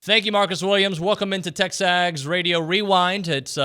Thank you, Marcus Williams. Welcome into TexAgs Radio Rewind. It's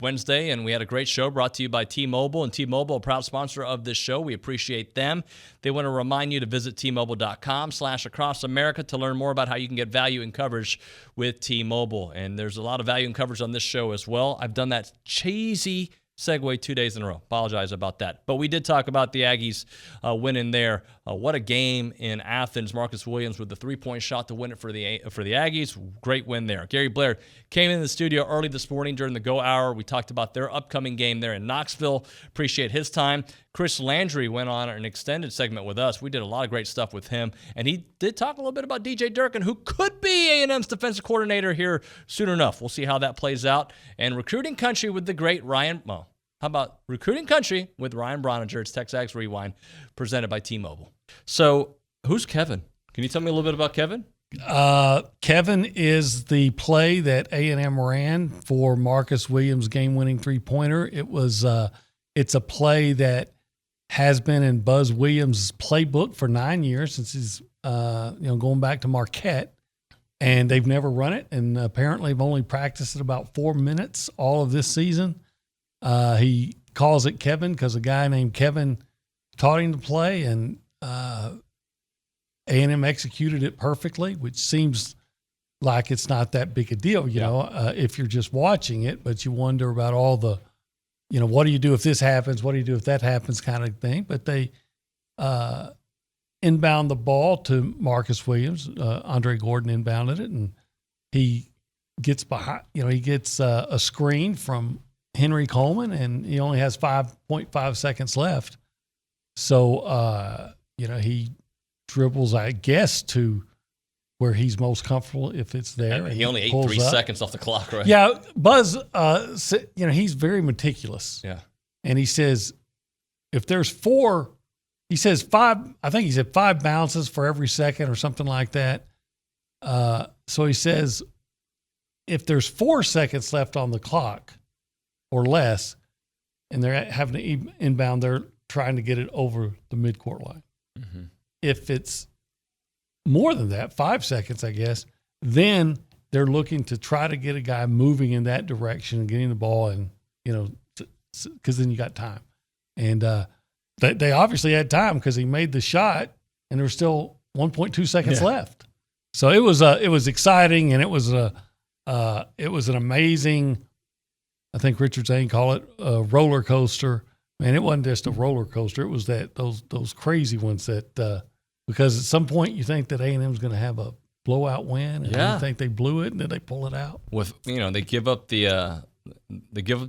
Wednesday, and we had a great show brought to you by T-Mobile. And T-Mobile, a proud sponsor of this show. We appreciate them. They want to remind you to visit T-Mobile.com/acrossamerica to learn more about how you can get value and coverage with T-Mobile. And there's a lot of value and coverage on this show as well. I've done that cheesy segue 2 days in a row. Apologize about that. But we did talk about the Aggies winning there. What a game in Athens. Marcus Williams with the three-point shot to win it for the Aggies. Great win there. Gary Blair came in the studio early this morning during the Go Hour. We talked about their upcoming game there in Knoxville. Appreciate his time. Chris Landry went on an extended segment with us. We did a lot of great stuff with him. And he did talk a little bit about DJ Durkin, who could be A&M's defensive coordinator here soon enough. We'll see how that plays out. And Recruiting Country with the great Ryan. Well, how about Recruiting Country with Ryan Broniger? It's TexAgs Rewind, presented by T-Mobile. So, who's Kevin? Can you tell me a little bit about Kevin? Kevin is the play that A&M ran for Marcus Williams' game-winning three-pointer. It's a play that has been in Buzz Williams' playbook for 9 years since he's going back to Marquette, and they've never run it. And apparently, they've only practiced it about 4 minutes all of this season. He calls it Kevin because a guy named Kevin taught him to play, and A&M executed it perfectly, which seems like it's not that big a deal, if you're just watching it, but you wonder about all the, what do you do if this happens? What do you do if that happens kind of thing? But they inbound the ball to Marcus Williams. Andre Gordon inbounded it, and he gets behind, he gets a screen from Henry Coleman, and he only has 5.5 seconds left. So, he dribbles, I guess, to where he's most comfortable if it's there. And he only ate 3 seconds off the clock, right? Yeah, Buzz, he's very meticulous. Yeah. And he says, if there's 4, he says 5, I think he said 5 bounces for every second or something like that. So he says, if there's 4 seconds left on the clock, or less, and they're having to inbound, they're trying to get it over the midcourt line. Mm-hmm. If it's more than that, 5 seconds, I guess, then they're looking to try to get a guy moving in that direction and getting the ball, and because then you got time. And they obviously had time because he made the shot, and there was still 1.2 seconds left. So it was exciting, and it was an amazing. I think Richard Zane called it a roller coaster. Man, it wasn't just a roller coaster. It was those crazy ones that because at some point you think that A&M is going to have a blowout win, and you think they blew it, and then they pull it out. With they give up the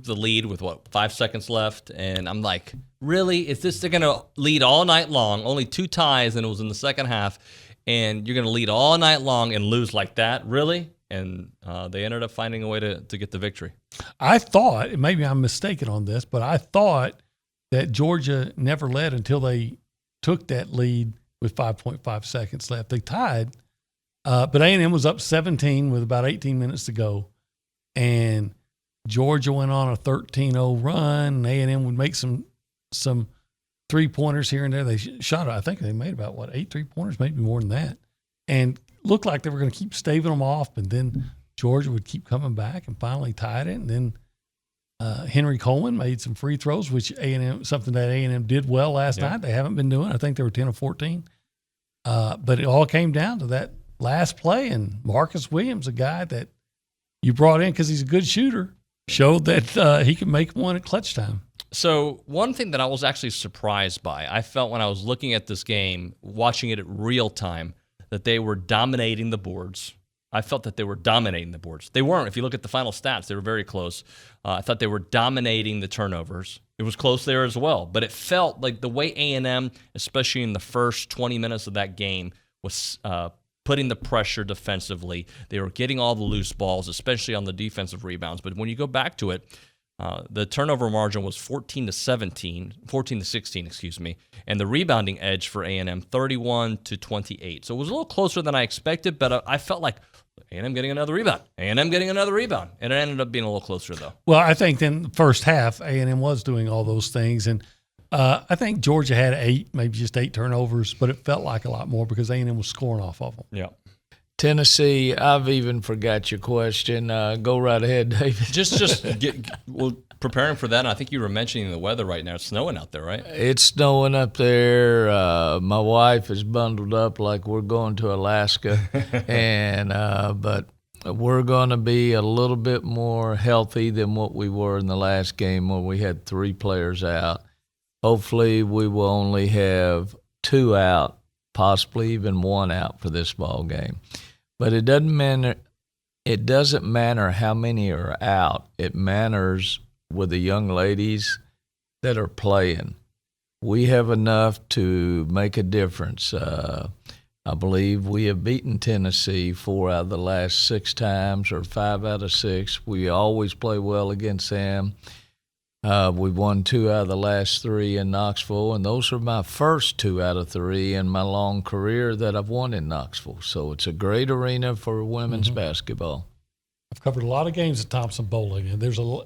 lead with 5 seconds left, and I'm like, really? Is this they're going to lead all night long? Only 2 ties, and it was in the second half, and you're going to lead all night long and lose like that? Really? And they ended up finding a way to get the victory. I thought, maybe I'm mistaken on this, but I thought that Georgia never led until they took that lead with 5.5 seconds left. They tied, but A&M was up 17 with about 18 minutes to go, and Georgia went on a 13-0 run, and A&M would make some three-pointers here and there. They shot, I think they made about, 8 three-pointers, maybe more than that, and looked like they were going to keep staving them off, and then Georgia would keep coming back and finally tied it. And then Henry Coleman made some free throws, which something that A&M did well last night. They haven't been doing. I think they were 10 or 14. But it all came down to that last play, and Marcus Williams, a guy that you brought in because he's a good shooter, showed that he can make one at clutch time. So one thing that I was actually surprised by, I felt when I was looking at this game, watching it at real time, that they were dominating the boards. I felt that they were dominating the boards. They weren't. If you look at the final stats, they were very close. I thought they were dominating the turnovers. It was close there as well. But it felt like the way A&M, especially in the first 20 minutes of that game, was putting the pressure defensively. They were getting all the loose balls, especially on the defensive rebounds. But when you go back to it, the turnover margin was 14 to 16, and the rebounding edge for A&M 31 to 28. So it was a little closer than I expected, but I felt like A&M getting another rebound, and it ended up being a little closer though. Well, I think in the first half, A&M was doing all those things, and I think Georgia had maybe just eight turnovers, but it felt like a lot more because A&M was scoring off of them. Yeah. Tennessee, I've even forgot your question. Go right ahead, David. Well, preparing for that, and I think you were mentioning the weather right now. It's snowing out there, right? It's snowing up there. My wife is bundled up like we're going to Alaska, and but we're going to be a little bit more healthy than what we were in the last game where we had 3 players out. Hopefully, we will only have 2 out, possibly even 1 out for this ball game. But it doesn't matter. It doesn't matter how many are out. It matters with the young ladies that are playing. We have enough to make a difference. I believe we have beaten Tennessee 4 out of the last 6 times, or 5 out of 6. We always play well against them. We've won 2 out of the last 3 in Knoxville, and those are my first 2 out of 3 in my long career that I've won in Knoxville. So it's a great arena for women's basketball. I've covered a lot of games at Thompson Bowling, and there's an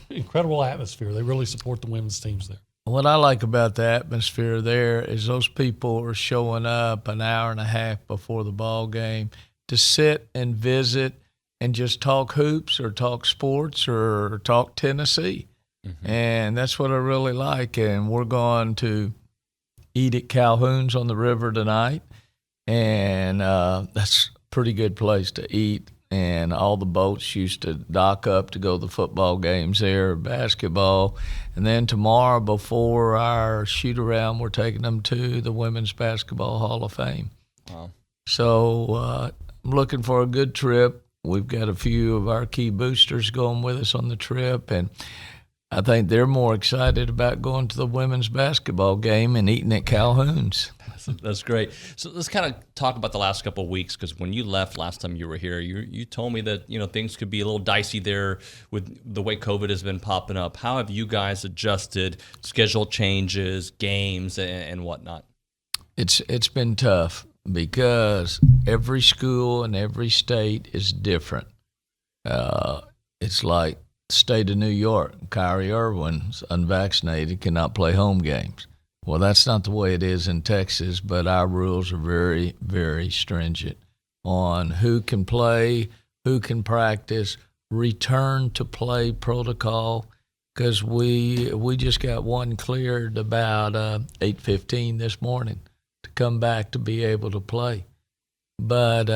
incredible atmosphere. They really support the women's teams there. What I like about the atmosphere there is those people are showing up an hour and a half before the ball game to sit and visit and just talk hoops or talk sports or talk Tennessee. And that's what I really like. And we're going to eat at Calhoun's on the river tonight. And that's a pretty good place to eat. And all the boats used to dock up to go to the football games there, basketball. And then tomorrow before our shoot-around, we're taking them to the Women's Basketball Hall of Fame. Wow. So I'm looking for a good trip. We've got a few of our key boosters going with us on the trip. And I think they're more excited about going to the women's basketball game and eating at Calhoun's. That's great. So let's kind of talk about the last couple of weeks, because when you left last time you were here, you told me that things could be a little dicey there with the way COVID has been popping up. How have you guys adjusted schedule changes, games, and whatnot? It's been tough because every school and every state is different. It's like state of New York, Kyrie Irving's unvaccinated, cannot play home games. Well, that's not the way it is in Texas, but our rules are very, very stringent on who can play, who can practice, return to play protocol, because we just got one cleared about 8:15 this morning to come back to be able to play. But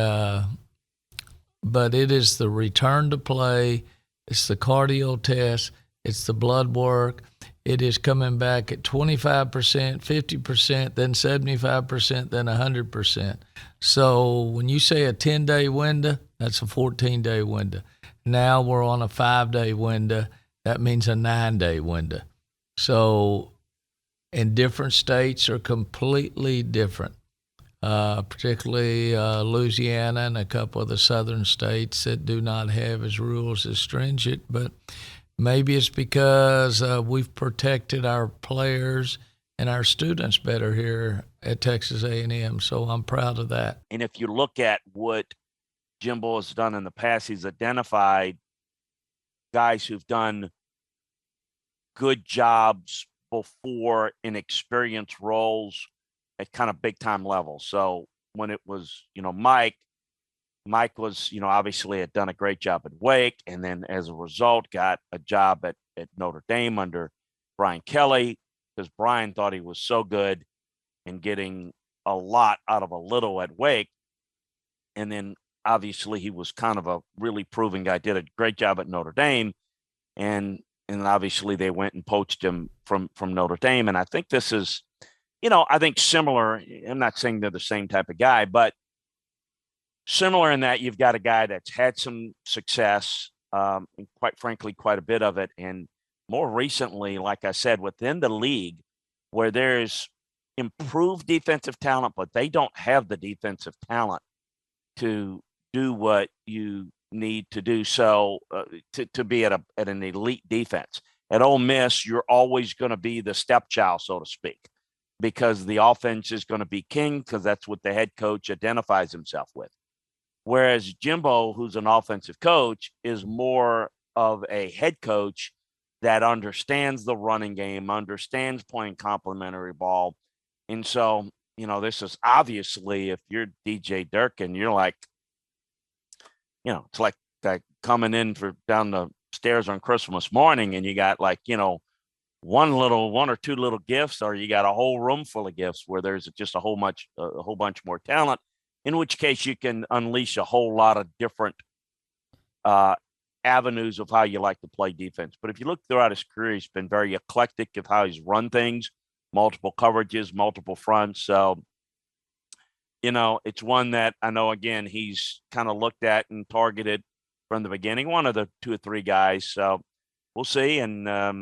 it is the return to play. It's the cardio test. It's the blood work. It is coming back at 25%, 50%, then 75%, then 100%. So when you say a 10-day window, that's a 14-day window. Now we're on a 5-day window. That means a 9-day window. So, and different states are completely different. Particularly Louisiana and a couple of the southern states that do not have as rules as stringent, but maybe it's because we've protected our players and our students better here at Texas A&M, so I'm proud of that. And if you look at what Jimbo has done in the past, he's identified guys who've done good jobs before in experienced roles at kind of big time levels. So when it was, Mike was, obviously had done a great job at Wake, and then as a result got a job at Notre Dame under Brian Kelly, because Brian thought he was so good in getting a lot out of a little at Wake. And then obviously he was kind of a really proven guy, did a great job at Notre Dame. And obviously they went and poached him from Notre Dame. And I think this is, I think similar. I'm not saying they're the same type of guy, but similar in that you've got a guy that's had some success, and quite frankly, quite a bit of it. And more recently, like I said, within the league where there's improved defensive talent, but they don't have the defensive talent to do what you need to do. So to be at an elite defense. At Ole Miss, you're always going to be the stepchild, so to speak, because the offense is going to be king, because that's what the head coach identifies himself with. Whereas Jimbo, who's an offensive coach, is more of a head coach that understands the running game, understands playing complementary ball. And so, this is obviously, if you're DJ Durkin, you're like, it's like coming in down the stairs on Christmas morning, and you got like, one or two little gifts, or you got a whole room full of gifts where there's just a whole bunch more talent, in which case you can unleash a whole lot of different avenues of how you like to play defense. But if you look throughout his career, he's been very eclectic of how he's run things, multiple coverages, multiple fronts. So, it's one that I know, again, he's kind of looked at and targeted from the beginning, one of the 2 or 3 guys. So we'll see. And, I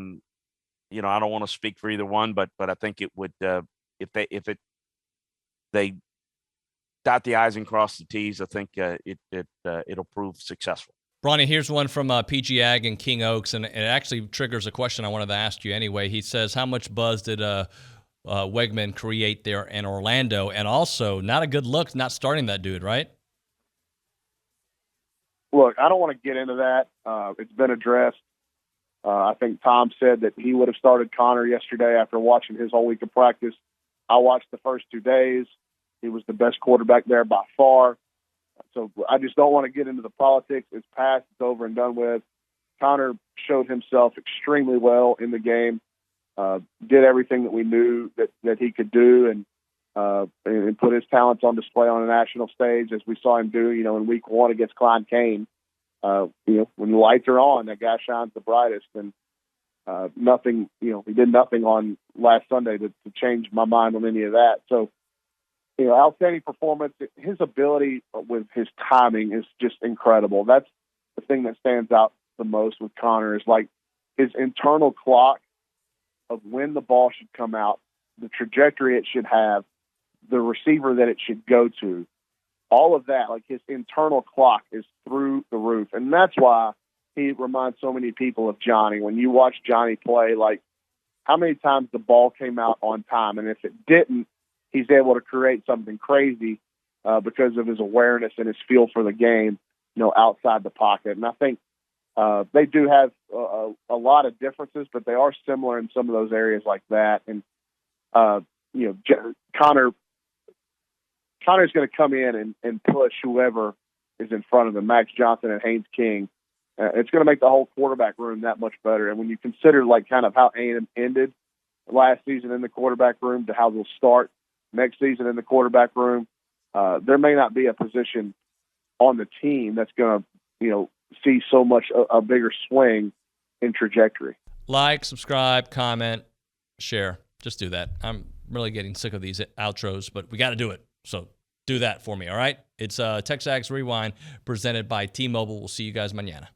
don't want to speak for either one, but I think it would, if they dot the I's and cross the T's, I think it'll prove successful. Bronny, here's one from PG Ag in King Oaks, and it actually triggers a question I wanted to ask you anyway. He says, how much buzz did Wegman create there in Orlando? And also, not a good look not starting that dude, right? Look, I don't want to get into that. It's been addressed. I think Tom said that he would have started Connor yesterday after watching his whole week of practice. I watched the first 2 days. He was the best quarterback there by far. So I just don't want to get into the politics. It's past. It's over and done with. Connor showed himself extremely well in the game, did everything that we knew that he could do, and put his talents on display on a national stage, as we saw him do, in week 1 against Klein Kane. When the lights are on, that guy shines the brightest. And nothing, he did nothing on last Sunday to change my mind on any of that. So, outstanding performance. His ability with his timing is just incredible. That's the thing that stands out the most with Connor, is like his internal clock of when the ball should come out, the trajectory it should have, the receiver that it should go to. All of that, like his internal clock is through the roof. And that's why he reminds so many people of Johnny. When you watch Johnny play, like how many times the ball came out on time. And if it didn't, he's able to create something crazy because of his awareness and his feel for the game, outside the pocket. And I think they do have a lot of differences, but they are similar in some of those areas like that. And, Connor's going to come in and push whoever is in front of him, Max Johnson and Haynes King. It's going to make the whole quarterback room that much better. And when you consider like kind of how A&M ended last season in the quarterback room to how they'll start next season in the quarterback room, there may not be a position on the team that's going to, see so much a bigger swing in trajectory. Like, subscribe, comment, share. Just do that. I'm really getting sick of these outros, but we got to do it. So do that for me, all right? It's TexAgs Rewind presented by T-Mobile. We'll see you guys mañana.